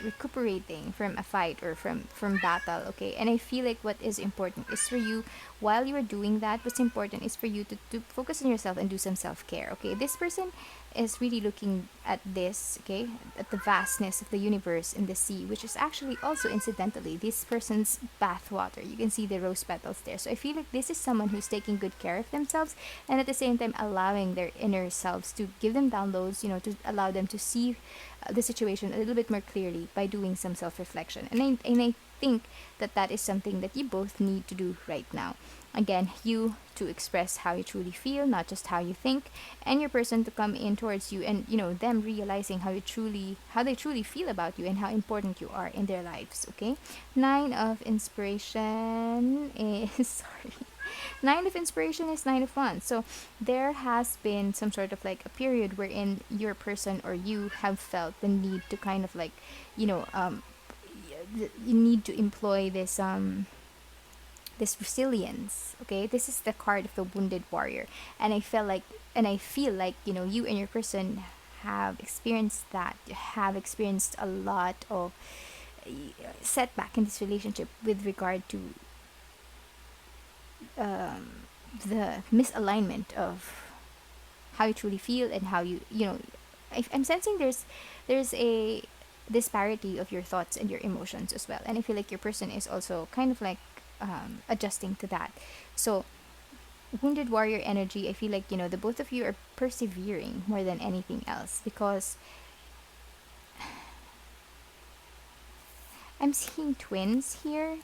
S1: recuperating from a fight or from battle, okay? And I feel like what is important is for you, while you are doing that, what's important is for you to focus on yourself and do some self-care, okay? This person is really looking at this, okay? At the vastness of the universe and the sea, which is actually also incidentally this person's bathwater. You can see the rose petals there. So I feel like this is someone who's taking good care of themselves and at the same time allowing their inner selves to give them downloads, to allow them to see the situation a little bit more clearly by doing some self-reflection. And I think that that is something that you both need to do right now. Again, you to express how you truly feel, not just how you think, and your person to come in towards you, and them realizing how they truly feel about you and how important you are in their lives. Okay, Nine of Inspiration is sorry. Nine of Inspiration is Nine of Wands. So there has been some sort of like a period wherein your person or you have felt the need to kind of like, you need to employ this resilience. Okay, this is the card of the Wounded Warrior, and I feel like you and your person have experienced a lot of setback in this relationship with regard to the misalignment of how you truly feel and how I'm sensing there's a disparity of your thoughts and your emotions as well, and I feel like your person is also kind of like adjusting to that. So Wounded Warrior energy, I feel like the both of you are persevering more than anything else, because I'm seeing twins here.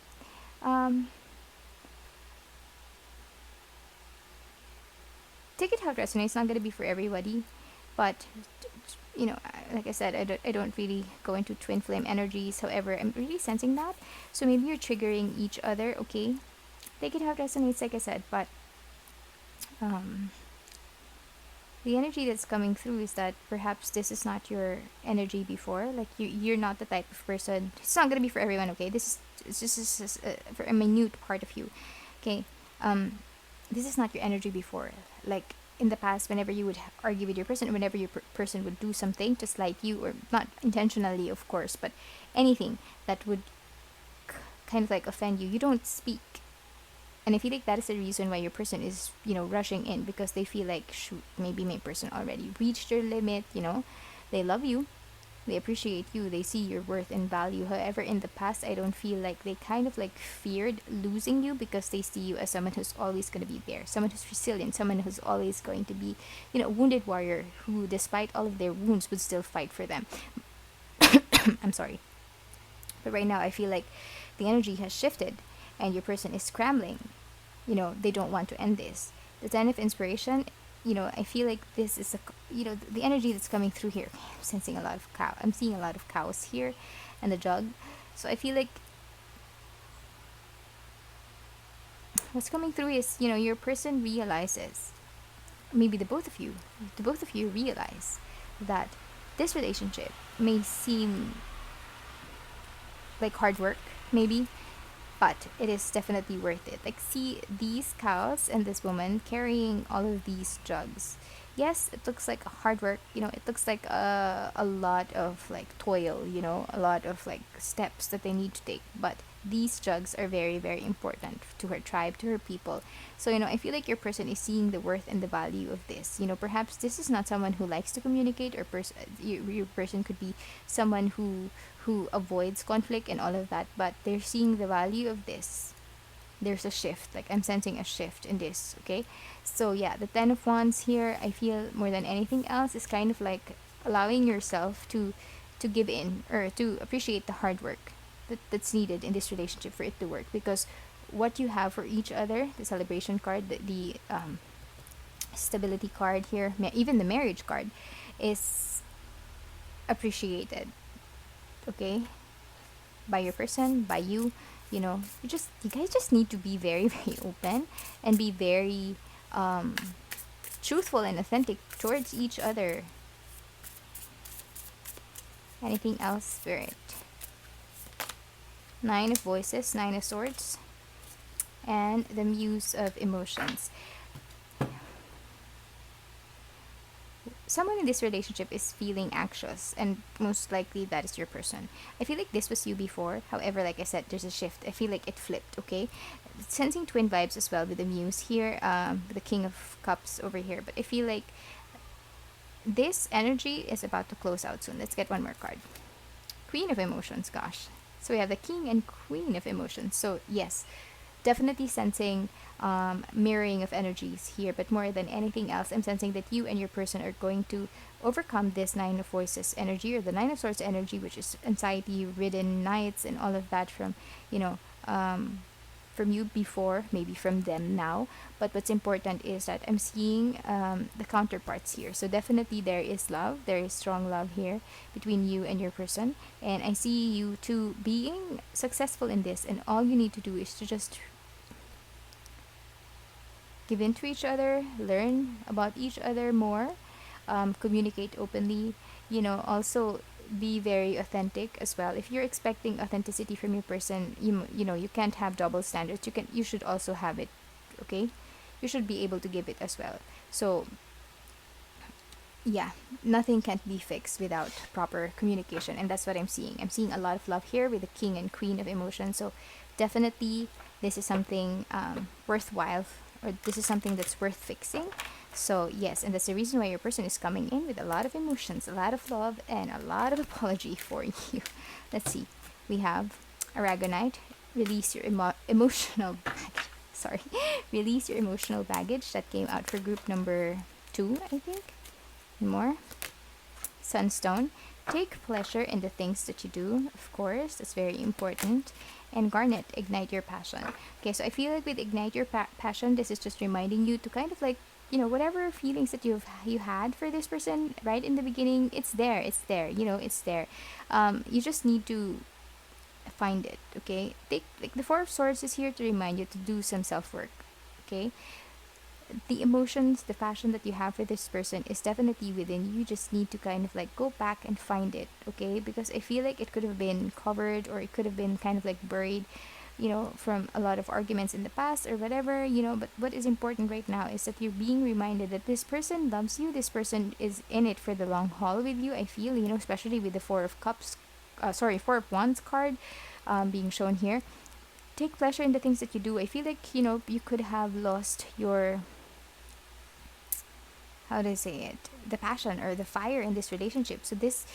S1: Take it how it resonates. It's not going to be for everybody, but like I said, I don't really go into twin flame energies. However, I'm really sensing that. So maybe you're triggering each other, okay? Take it how it resonates, like I said, but the energy that's coming through is that perhaps this is not your energy before. Like you're not the type of person. It's not gonna be for everyone, okay? This is for a minute part of you, okay? This is not your energy before. Like in the past, whenever you would argue with your person, whenever your person would do something to slight you, or not intentionally, of course, but anything that would kind of like offend you, you don't speak. And I feel like that is the reason why your person is, rushing in, because they feel like, shoot, maybe my person already reached their limit, they love you, they appreciate you, they see your worth and value. However, in the past, I don't feel like they kind of like feared losing you, because they see you as someone who's always going to be there, someone who's resilient, someone who's always going to be, a wounded warrior who, despite all of their wounds, would still fight for them. I'm sorry. But right now, I feel like the energy has shifted and your person is scrambling. They don't want to end this. The Ten of Inspiration, I feel like this is the energy that's coming through here. I'm sensing a lot of cow. I'm seeing a lot of cows here, and the jug. So I feel like what's coming through is, your person realizes, maybe the both of you realize that this relationship may seem like hard work, maybe, but it is definitely worth it. Like, see these cows and this woman carrying all of these jugs. Yes, it looks like hard work, it looks like a lot of like toil, a lot of like steps that they need to take, but these jugs are very, very important to her tribe, to her people. So, I feel like your person is seeing the worth and the value of this. Perhaps this is not someone who likes to communicate, or your person could be someone who avoids conflict and all of that, but they're seeing the value of this. There's a shift, like I'm sensing a shift in this, okay? So yeah, the Ten of Wands here, I feel more than anything else is kind of like allowing yourself to give in, or to appreciate the hard work that's needed in this relationship for it to work, because what you have for each other, the celebration card, the stability card here, even the marriage card, is appreciated, okay, by your person, by you. You guys just need to be very, very open and be very um, truthful and authentic towards each other. Anything else, Spirit? Nine of Voices, Nine of Swords, and the Muse of Emotions. Someone in this relationship is feeling anxious, and most likely that is your person. I feel like this was you before. However, like I said, there's a shift. I feel like it flipped, okay? Sensing twin vibes as well with the Muse here, the King of Cups over here. But I feel like this energy is about to close out soon. Let's get one more card. Queen of Emotions, gosh. So we have the King and Queen of Emotions. So, yes, definitely sensing mirroring of energies here, but more than anything else, I'm sensing that you and your person are going to overcome this Nine of Voices energy, or the Nine of Swords energy, which is anxiety ridden nights and all of that from, you know, from you before, maybe from them now. But what's important is that I'm seeing the counterparts here. So definitely there is love, there is strong love here between you and your person, and I see you two being successful in this, and all you need to do is to just give in to each other, learn about each other more, communicate openly, also be very authentic as well. If you're expecting authenticity from your person, you can't have double standards. You should also have it, okay? You should be able to give it as well. So yeah, nothing can't be fixed without proper communication, and that's what I'm seeing. I'm seeing a lot of love here with the King and Queen of Emotions. So definitely this is something worthwhile, or this is something that's worth fixing. So yes, and that's the reason why your person is coming in with a lot of emotions, a lot of love, and a lot of apology for you. Let's see. We have Aragonite. Release your emotional baggage. Sorry. Release your emotional baggage. That came out for group number 2, I think. More. Sunstone. Take pleasure in the things that you do. Of course, that's very important. And Garnet. Ignite your passion. Okay, so I feel like with Ignite your passion, this is just reminding you to kind of like, whatever feelings that you had for this person right in the beginning, it's there, it's there. You just need to find it. Okay, take, like, the Four of Swords is here to remind you to do some self-work. Okay, the emotions, the passion that you have for this person is definitely within you. You just need to kind of like go back and find it. Okay, because I feel like it could have been covered, or it could have been kind of like buried, from a lot of arguments in the past or whatever, but what is important right now is that you're being reminded that this person loves you, this person is in it for the long haul with you. I feel, especially with the Four of Cups, Four of Wands card being shown here. Take pleasure in the things that you do. I feel like, you could have lost your, how do I say it, the passion or the fire in this relationship. So this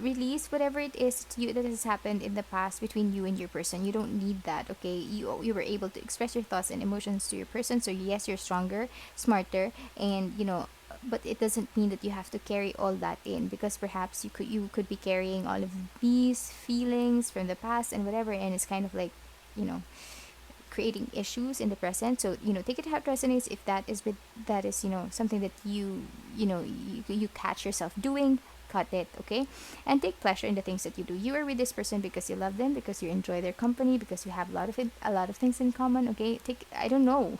S1: release whatever it is to you that has happened in the past between you and your person. You don't need that. Okay, you were able to express your thoughts and emotions to your person. So yes, you're stronger, smarter, and but it doesn't mean that you have to carry all that in, because perhaps you could be carrying all of these feelings from the past and whatever, and it's kind of like, creating issues in the present. So take it how it resonates. If that is something that you catch yourself doing, cut it. Okay, and take pleasure in the things that you do. You are with this person because you love them, because you enjoy their company, because you have a lot of things in common. Okay, I don't know.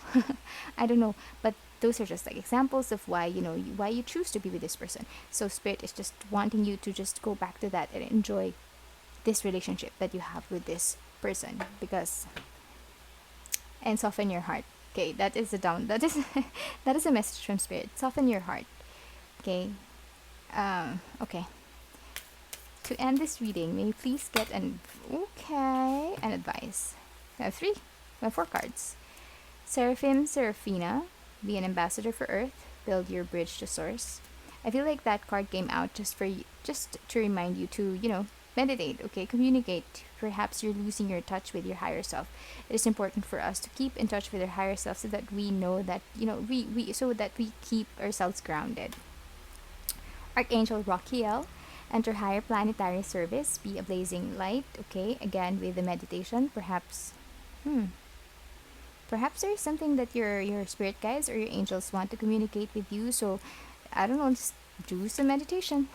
S1: I don't know, but those are just like examples of why why you choose to be with this person. So Spirit is just wanting you to just go back to that and enjoy this relationship that you have with this person, because, and soften your heart. Okay, that is that is a message from Spirit. Soften your heart. Okay. Okay. To end this reading, may you please get an advice. We have 3. We have 4 cards. Seraphim, Seraphina, be an ambassador for Earth. Build your bridge to Source. I feel like that card came out just to remind you to meditate. Okay, communicate. Perhaps you're losing your touch with your higher self. It is important for us to keep in touch with our higher self, so that we know that so that we keep ourselves grounded. Archangel Rachiel, enter higher planetary service, be a blazing light. Okay, again with the meditation. Perhaps there is something that your spirit guides or your angels want to communicate with you. So I don't know, just do some meditation.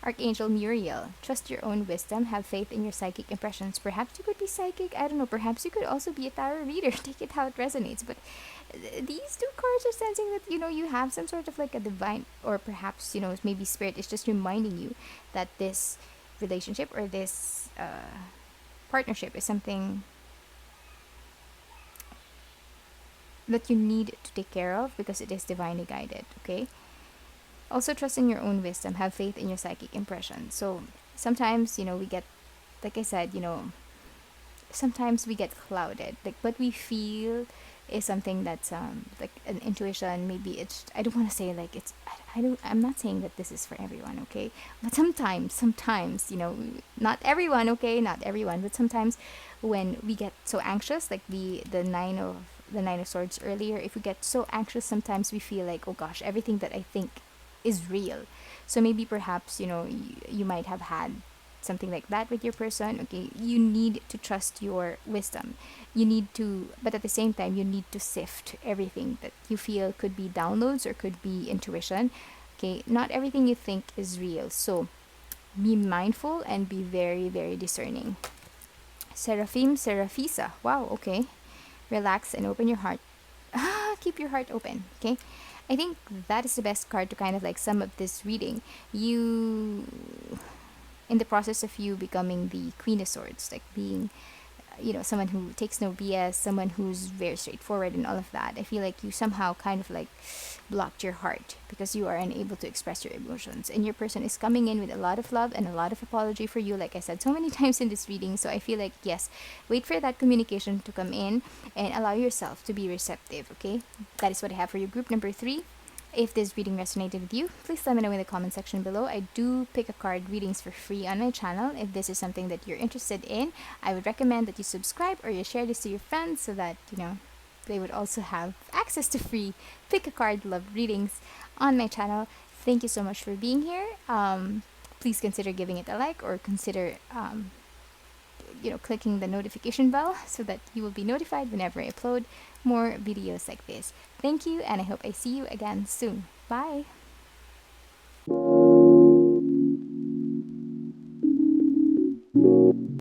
S1: Archangel Muriel, trust your own wisdom, have faith in your psychic impressions. Perhaps you could be psychic, I don't know, perhaps you could also be a tarot reader. Take it how it resonates. But these two cards are sensing that you have some sort of like a divine, or perhaps maybe spirit is just reminding you that this relationship or this partnership is something that you need to take care of because it is divinely guided. Okay. Also, trust in your own wisdom. Have faith in your psychic impression. So sometimes we get, like I said, sometimes we get clouded, like what we feel is something that's like an intuition. Maybe it's, I don't want to say like it's, I'm not saying that this is for everyone, okay? But sometimes not everyone, okay, not everyone, but sometimes when we get so anxious, like the nine of swords earlier, if we get so anxious, sometimes we feel like, oh gosh, everything that I think is real. So maybe perhaps you might have had something like that with your person. Okay, you need to trust your wisdom. You need to, but at the same time, you need to sift everything that you feel could be downloads or could be intuition. Okay, not everything you think is real. So be mindful and be very, very discerning. Seraphim, Seraphisa. Wow, okay. Relax and open your heart. Keep your heart open, okay? I think that is the best card to kind of like sum up this reading. You, in the process of you becoming the Queen of Swords, like being, someone who takes no BS, someone who's very straightforward and all of that, I feel like you somehow kind of like blocked your heart because you are unable to express your emotions. And your person is coming in with a lot of love and a lot of apology for you, like I said so many times in this reading. So I feel like, yes, wait for that communication to come in and allow yourself to be receptive, okay? That is what I have for you, group number 3. If this reading resonated with you, please let me know in the comment section below. I do pick a card readings for free on my channel. If this is something that you're interested in, I would recommend that you subscribe or you share this to your friends so that, they would also have access to free pick a card love readings on my channel. Thank you so much for being here. Please consider giving it a like, or consider clicking the notification bell so that you will be notified whenever I upload more videos like this. Thank you, and I hope I see you again soon. Bye!